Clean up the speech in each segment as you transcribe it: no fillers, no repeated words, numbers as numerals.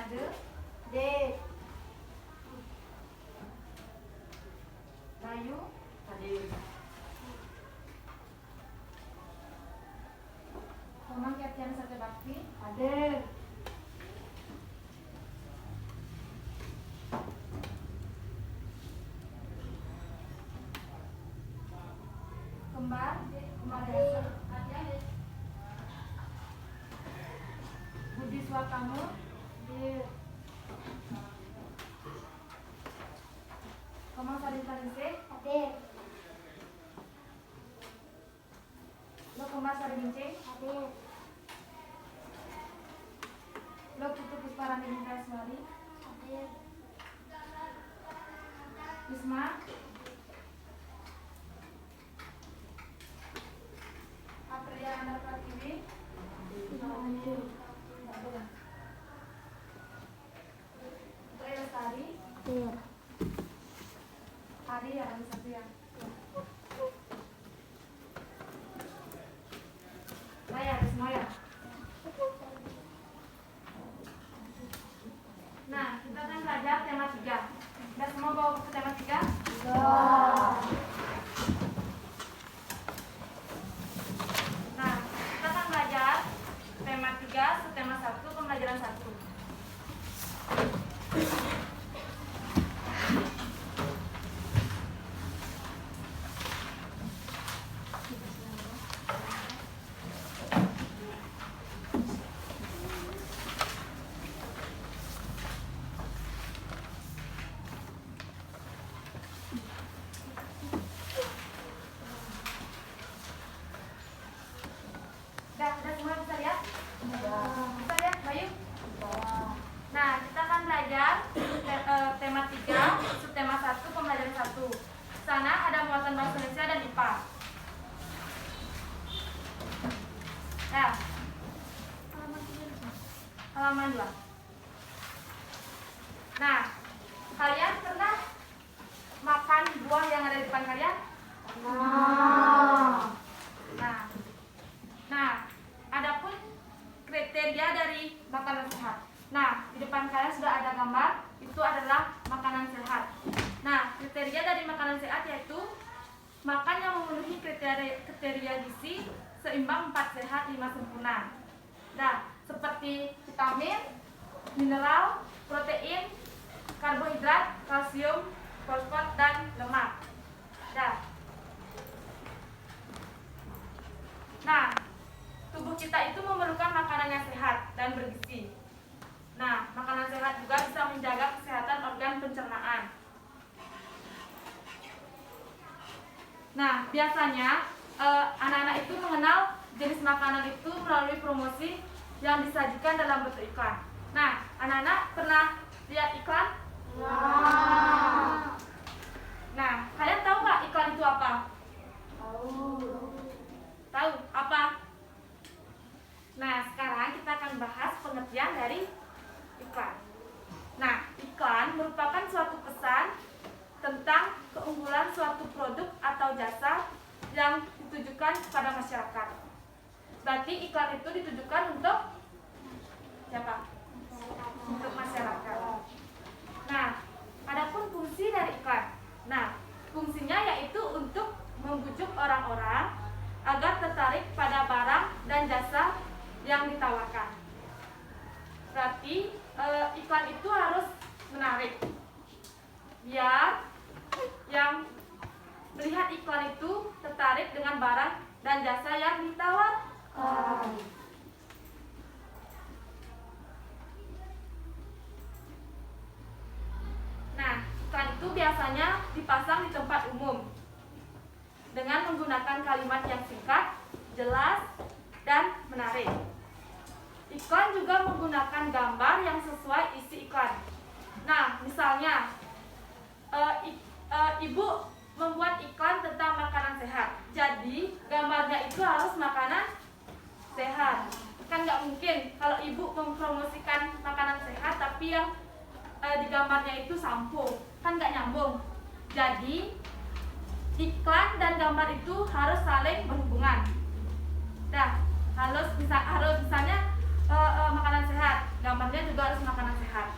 Ade. D. Bayu. Hadir. Komang Kiatian Sate Bakti. Hadir. Kembar. Kembar Desa. Budi Swatamo. Hadir. Komang Sarin Tarise. Hadir. Lo Kembar Sarin Mincing. Hadir. Lo Putu Pusparani Mingkaswari. Hadir. Wisma. Aprilia Andar Pratiwi. Hadir. Putri Lestari. Hadir. Hari ya, ada satu ya. Saya ada semua ya. Nah, kita akan belajar tema 3. Udah semua bawa buku tema 3? Nah, kita akan belajar tema 3, subtema 1, pembelajaran 1. Udah semua bisa lihat? Bisa lihat, Bayu? Nah, kita akan belajar tema 3, subtema 1, pembelajaran 1. Sana ada muatan bahasa Indonesia dan IPA. Nah, halaman 2. Nah, kalian pernah makan buah yang ada di depan kalian? Nah, adapun kriteria dari makanan sehat. Nah, di depan kalian sudah ada gambar, itu adalah makanan sehat. Nah, kriteria dari makanan sehat yaitu makan yang memenuhi kriteria gizi seimbang, 4 sehat, 5 sempurna. Nah, seperti vitamin, mineral, protein, karbohidrat, kalsium, fosfor, dan lemak. Nah, tubuh kita itu memerlukan makanan yang sehat dan bergizi. Nah, makanan sehat juga bisa menjaga kesehatan organ pencernaan. Nah, biasanya anak-anak itu mengenal jenis makanan itu melalui promosi yang disajikan dalam bentuk iklan. Nah, anak-anak pernah lihat iklan? Nah, kalian tahu nggak iklan itu apa? Tahu apa? Nah, sekarang kita akan bahas pengertian dari iklan. Nah, iklan merupakan suatu pesan tentang keunggulan suatu produk atau jasa yang ditujukan kepada masyarakat. Berarti iklan itu ditujukan untuk siapa? Untuk masyarakat. Nah, adapun fungsi dari iklan. Nah, fungsinya yaitu untuk membujuk orang-orang agar tertarik pada barang dan jasa yang ditawarkan. Berarti iklan itu harus menarik, biar yang melihat iklan itu tertarik dengan barang dan jasa yang ditawarkan. Nah, iklan itu biasanya dipasang di tempat umum dengan menggunakan kalimat yang singkat, jelas, dan menarik. Iklan juga menggunakan gambar yang sesuai isi iklan. Nah, misalnya ibu membuat iklan tentang makanan sehat. Jadi, gambarnya itu harus makanan sehat. Kan nggak mungkin kalau ibu mempromosikan makanan sehat tapi yang di gambarnya itu sampo. Kan nggak nyambung. Jadi, iklan dan gambar itu harus saling berhubungan. Nah, harus misalnya makanan sehat, gambarnya juga harus makanan sehat.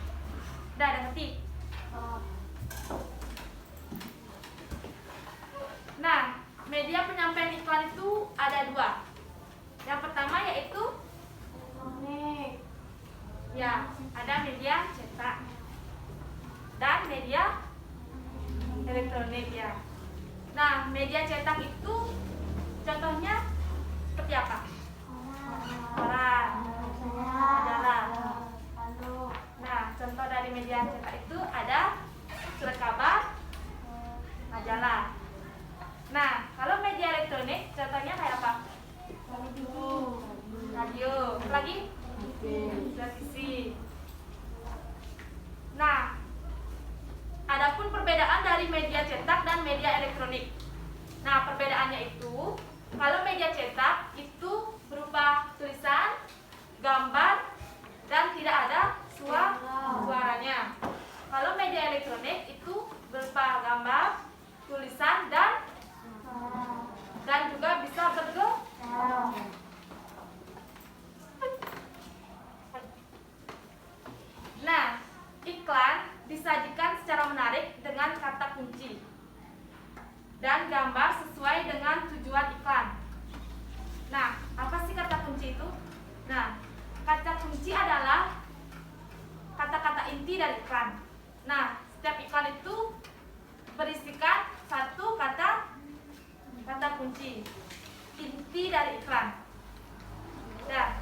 inti dari iklan. Dah.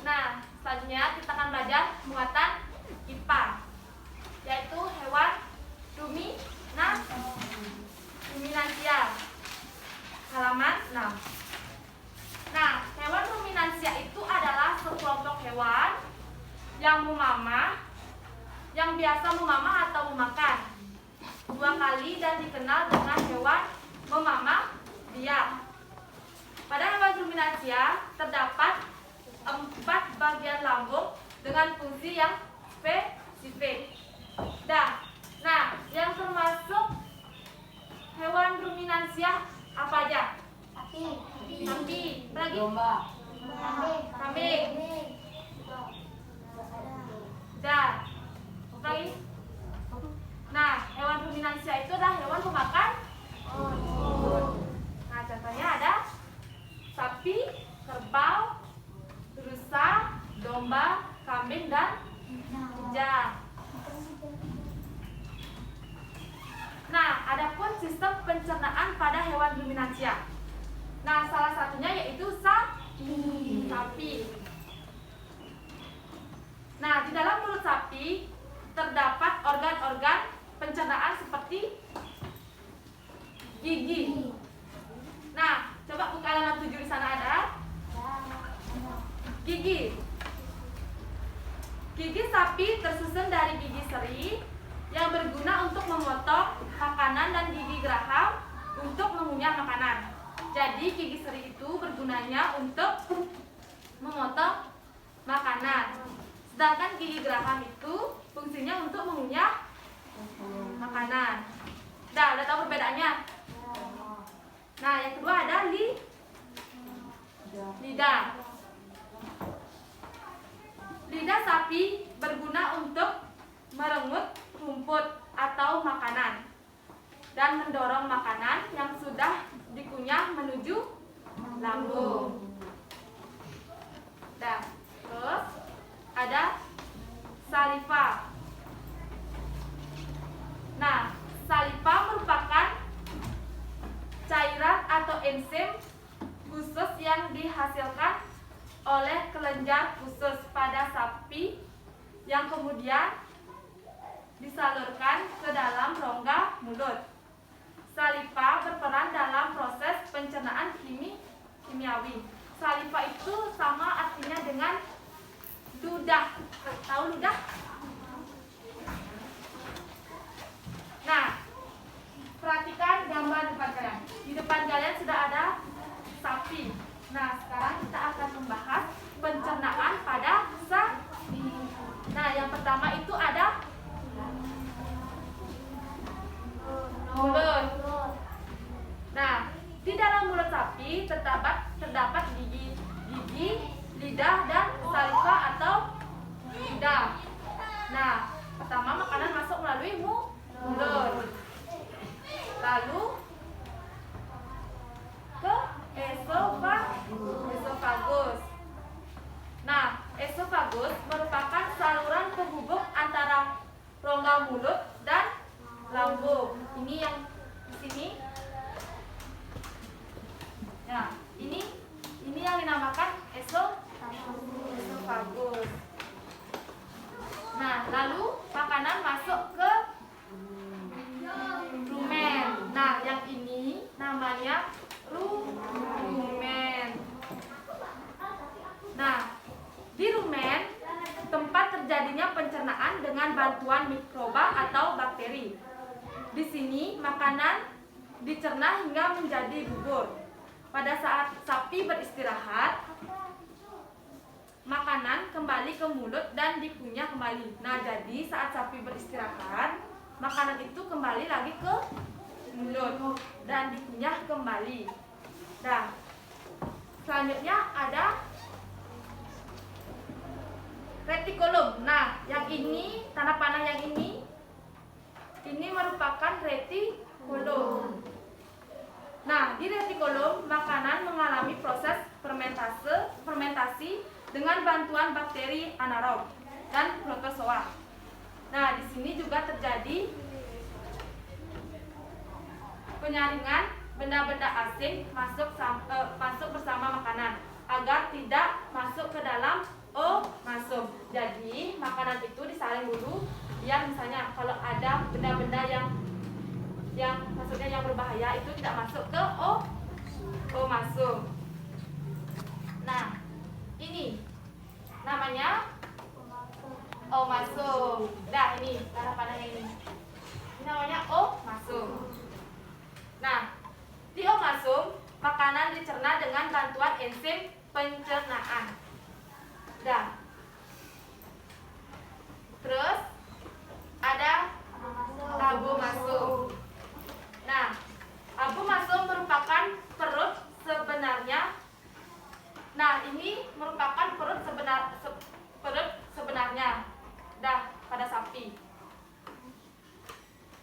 Nah, selanjutnya kita akan belajar muatan IPA, yaitu hewan ruminansia. Halaman 6. Nah, hewan ruminansia itu adalah sekelompok hewan yang memamah, yang biasa memamah atau memakan 2 kali dan dikenal dengan hewan memamah biak. Pada hewan ruminansia terdapat 4 bagian lambung dengan fungsi yang spesifik. Nah, yang termasuk hewan ruminansia apa aja? Sapi, lagi? Kambing. Dan lagi? Nah, hewan ruminansia itu adalah hewan pemakan rumput. Nah, contohnya ada sapi, kerbau, rusa, domba, kambing, dan kuda. Nah, adapun sistem pencernaan pada hewan ruminansia. Nah, salah satunya yaitu sapi. Nah, di dalam mulut sapi terdapat organ-organ pencernaan seperti gigi. Nah, coba buka halaman 7 di sana ada gigi. Gigi sapi tersusun dari gigi seri yang berguna untuk memotong makanan dan gigi geraham untuk mengunyah makanan. Jadi gigi seri itu bergunanya untuk memotong makanan. Sedangkan gigi geraham itu fungsinya untuk mengunyah makanan. Udah tahu perbedaannya? Nah, yang kedua ada lidah. Lidah sapi berguna untuk merengut rumput atau makanan dan mendorong makanan yang sudah dikunyah menuju lambung. Terus ada saliva. Nah, saliva merupakan cairan atau enzim khusus yang dihasilkan oleh kelenjar khusus pada sapi yang kemudian disalurkan ke dalam rongga mulut. Saliva berperan dalam proses pencernaan kimiawi. Saliva itu sama artinya dengan ludah. Tahu ludah? Nah, perhatikan gambar depan kalian. Di depan kalian sudah ada sapi. Nah, sekarang kita akan membahas pencernaan pada sapi. Nah, yang pertama itu ada mulut. Nah, di dalam mulut sapi terdapat gigi, lidah, dan saliva atau lidah. Nah, pertama makanan masuk melalui mulut. Lalu ke esofagus. Nah, esofagus merupakan saluran penghubung antara rongga mulut dan lambung. Ini yang di sini. Nah, ini yang dinamakan esofagus. Nah, lalu makanan masuk ke rumen. Nah, yang ini namanya rumen. Nah, di rumen tempat terjadinya pencernaan dengan bantuan mikroba atau bakteri. Di sini makanan dicerna hingga menjadi bubur. Pada saat sapi beristirahat, makanan kembali ke mulut dan dikunyah kembali. Nah, jadi saat sapi beristirahat, makanan itu kembali lagi ke mulut dan dikunyah kembali. Nah, selanjutnya ada retikulum. Nah, yang ini, tanda panah yang ini merupakan retikulum. Nah, di retikulum makanan mengalami proses fermentasi dengan bantuan bakteri anaerob dan protozoa. Nah, di sini juga terjadi penyaringan benda-benda asing masuk bersama makanan agar tidak masuk ke dalam masuk. Jadi makanan itu disaring dulu biar misalnya kalau ada benda-benda yang maksudnya yang berbahaya itu tidak masuk ke masuk. Nah, ini namanya masuk. Nah, ini cara pandangnya ini. Ini namanya masuk. Nah, di masuk makanan dicerna dengan bantuan enzim pencernaan. Dah. Terus ada abu masuk. Nah, abu masuk merupakan perut sebenarnya. Nah, ini merupakan perut sebenarnya. Dah, pada sapi.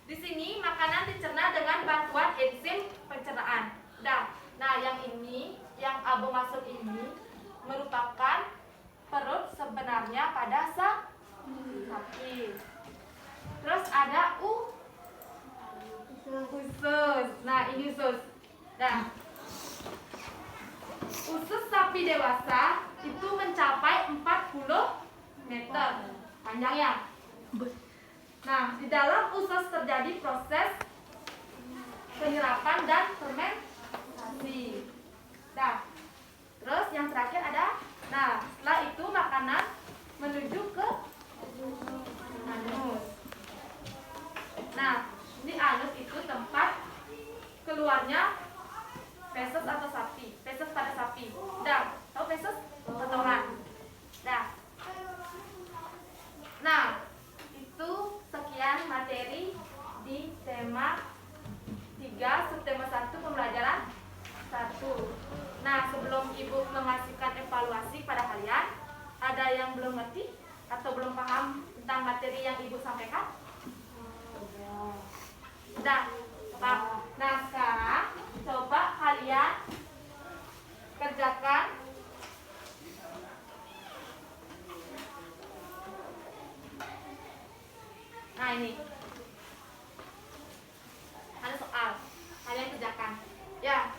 Di sini makanan dicerna dengan bantuan enzim pencernaan. Dah. Nah, yang ini, yang abu masuk ini merupakan perut sebenarnya pada sapi. Terus ada usus. Nah, ini usus. Nah, usus sapi dewasa itu mencapai 40 meter panjangnya. Nah, di dalam usus terjadi proses penyerapan dan fermentasi. Nah, terus yang terakhir ada, nah setelah itu makanan menuju ke anus. Nah, di anus itu tempat keluarnya feses atau sapi, feses pada sapi. Dah, tahu feses? Kotoran. Dah. Nah, itu sekian materi di tema 3 subtema 1 pembelajaran 1. Nah, sebelum Ibu mengasihkan evaluasi pada kalian, ada yang belum ngerti atau belum paham tentang materi yang Ibu sampaikan? Sudah. Nah, sekarang coba kalian kerjakan nah ini ada soal, kalian kerjakan ya.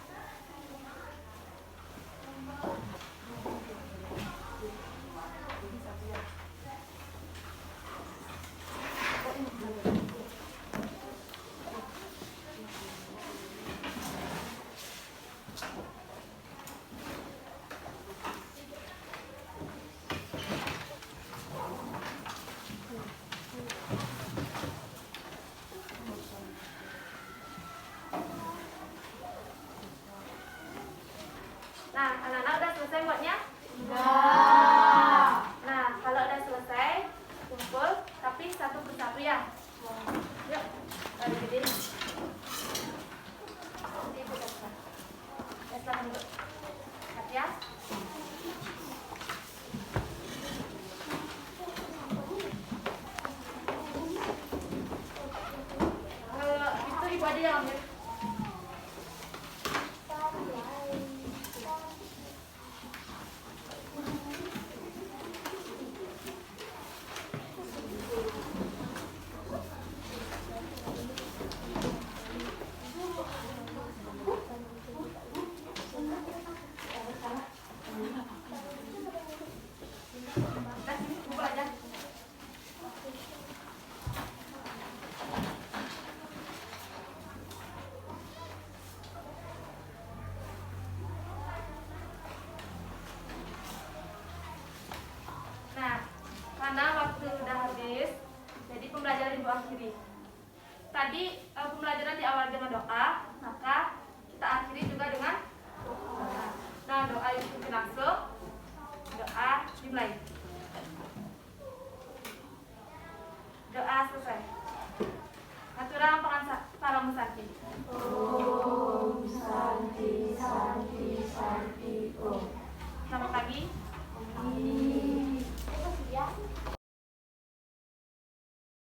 Nah, anak-anak udah selesai buatnya? Udah. Nah, kalau udah selesai, kumpul, tapi satu persatu ya. Yuk, dari gede. Nanti Ibu kasih. Ya, silahkan dulu. Lihat ya. Kalau itu Ibu ada yang ambil. Karena waktu sudah habis, jadi pembelajaran Ibu akhiri. Tadi pembelajaran diawali dengan doa, maka kita akhiri juga dengan doa. Nah, doa itu langsung, doa dimulai. Doa selesai. Aturang pangan para musaki.